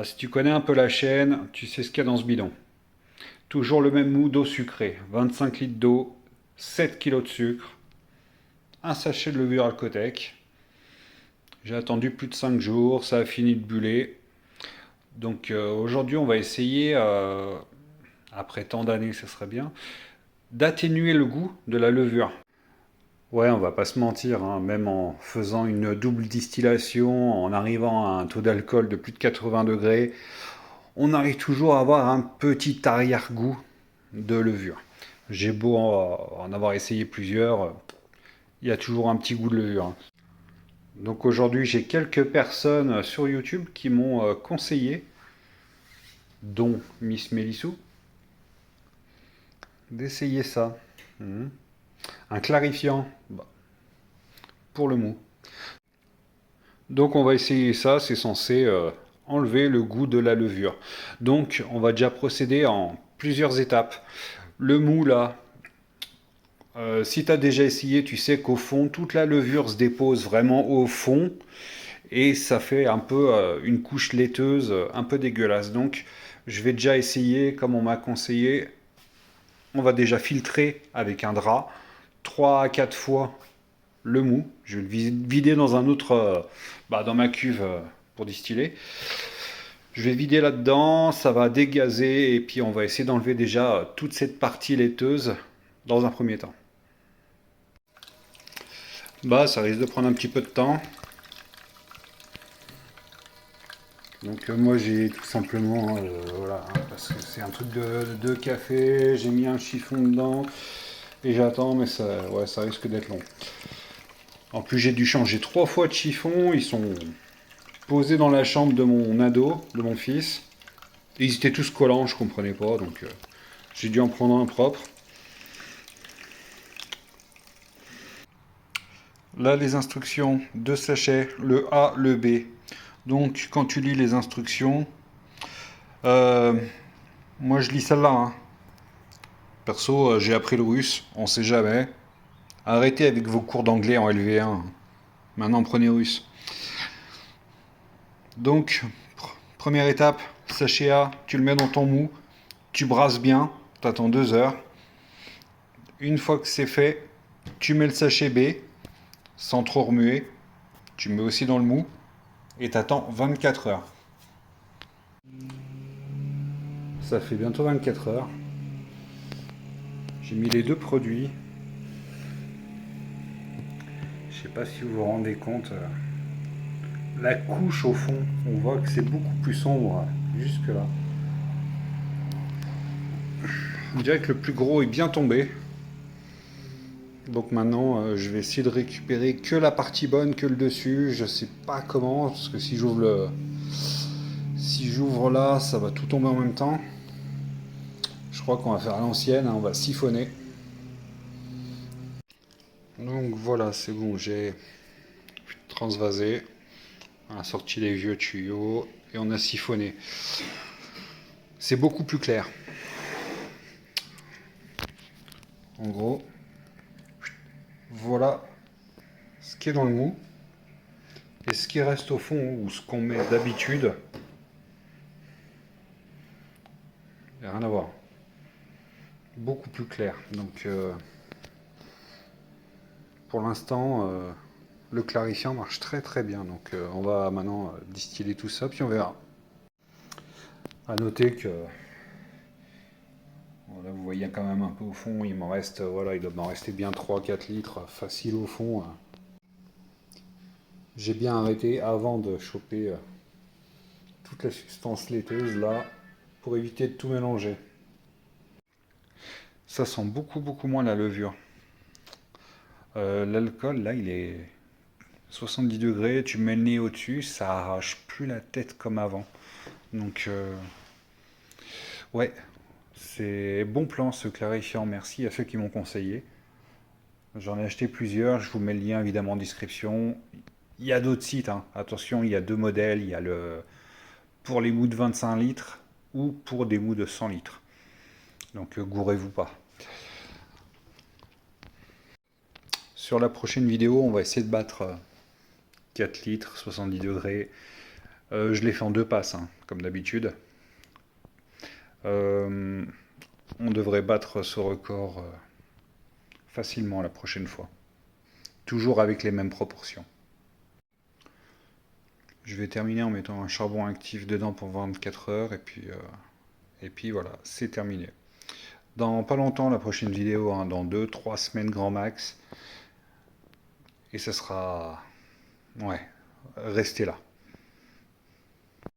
Ah, si tu connais un peu la chaîne, tu sais ce qu'il y a dans ce bidon. Toujours le même mou d'eau sucrée. 25 litres d'eau, 7 kilos de sucre, un sachet de levure Alcotec. J'ai attendu plus de 5 jours, ça a fini de buller. Donc aujourd'hui, on va essayer, après tant d'années, ce serait bien, d'atténuer le goût de la levure. Ouais, on va pas se mentir, hein, même en faisant une double distillation, en arrivant à un taux d'alcool de plus de 80 degrés, on arrive toujours à avoir un petit arrière-goût de levure. J'ai beau en avoir essayé plusieurs, il y a toujours un petit goût de levure, hein. Donc aujourd'hui, j'ai quelques personnes sur YouTube qui m'ont conseillé, dont Miss Mélissou, d'essayer ça. Mhm. Un clarifiant bah, pour le mou. Donc on va essayer ça, c'est censé enlever le goût de la levure. Donc on va déjà procéder en plusieurs étapes. Le mou là, si tu as déjà essayé, tu sais qu'au fond, toute la levure se dépose vraiment au fond et ça fait un peu une couche laiteuse un peu dégueulasse. Donc je vais déjà essayer, comme on m'a conseillé, on va déjà filtrer avec un drap 3 à 4 fois le mou. Je vais le vider dans un autre, dans ma cuve pour distiller. Je vais vider là-dedans, ça va dégazer et puis on va essayer d'enlever déjà toute cette partie laiteuse dans un premier temps. Bah, ça risque de prendre un petit peu de temps. Donc moi j'ai tout simplement, voilà, hein, parce que c'est un truc de café, j'ai mis un chiffon dedans et j'attends, mais ça, ouais, ça risque d'être long. En plus j'ai dû changer 3 fois de chiffon, ils sont posés dans la chambre de mon ado, de mon fils. Et ils étaient tous collants, je comprenais pas, donc j'ai dû en prendre un propre. Là les instructions, 2 sachets, le A, le B. Donc quand tu lis les instructions, euh, moi je lis celle-là, hein. Perso, j'ai appris le russe, on sait jamais. Arrêtez avec vos cours d'anglais en LV1. Maintenant, prenez russe. Donc, première étape, sachet A, tu le mets dans ton mou, tu brasses bien, t'attends 2 heures. Une fois que c'est fait, tu mets le sachet B, sans trop remuer. Tu mets aussi dans le mou et t'attends 24 heures. Ça fait bientôt 24 heures. J'ai mis les deux produits. Je sais pas si vous vous rendez compte. La couche au fond, on voit que c'est beaucoup plus sombre jusque là. On dirait que le plus gros est bien tombé. Donc maintenant, je vais essayer de récupérer que la partie bonne, que le dessus. Je sais pas comment, parce que si j'ouvre là, ça va tout tomber en même temps. Je crois qu'on va faire à l'ancienne, hein, on va siphonner. Donc voilà, c'est bon, j'ai transvasé, on a sorti les vieux tuyaux et on a siphonné. C'est beaucoup plus clair. En gros, voilà ce qui est dans le mou. Et ce qui reste au fond, ou ce qu'on met d'habitude, il n'y a rien à voir. Beaucoup plus clair. Donc pour l'instant, le clarifiant marche très très bien. Donc on va maintenant distiller tout ça, puis on verra. À noter que voilà, vous voyez quand même un peu au fond, il m'en reste, voilà, il doit m'en rester bien 3 4 litres facile au fond. J'ai bien arrêté avant de choper toute la substance laiteuse là pour éviter de tout mélanger. Ça sent beaucoup moins la levure. L'alcool là il est 70 degrés, tu mets le nez au-dessus, ça arrache plus la tête comme avant. Donc ouais, c'est bon plan ce clarifiant, merci à ceux qui m'ont conseillé. J'en ai acheté plusieurs, je vous mets le lien évidemment en description. Il y a d'autres sites, hein. Attention, il y a 2 modèles, il y a le pour les mous de 25 litres ou pour des mous de 100 litres. Donc gourrez-vous pas. Sur la prochaine vidéo, on va essayer de battre 4 litres, 70 degrés, Je l'ai fait en 2 passes, hein, comme d'habitude. On devrait battre ce record facilement la prochaine fois. Toujours avec les mêmes proportions. Je vais terminer en mettant un charbon actif dedans pour 24 heures et puis voilà, c'est terminé. Dans pas longtemps, la prochaine vidéo, hein, dans 2-3 semaines grand max. Et ça sera... Ouais, restez là.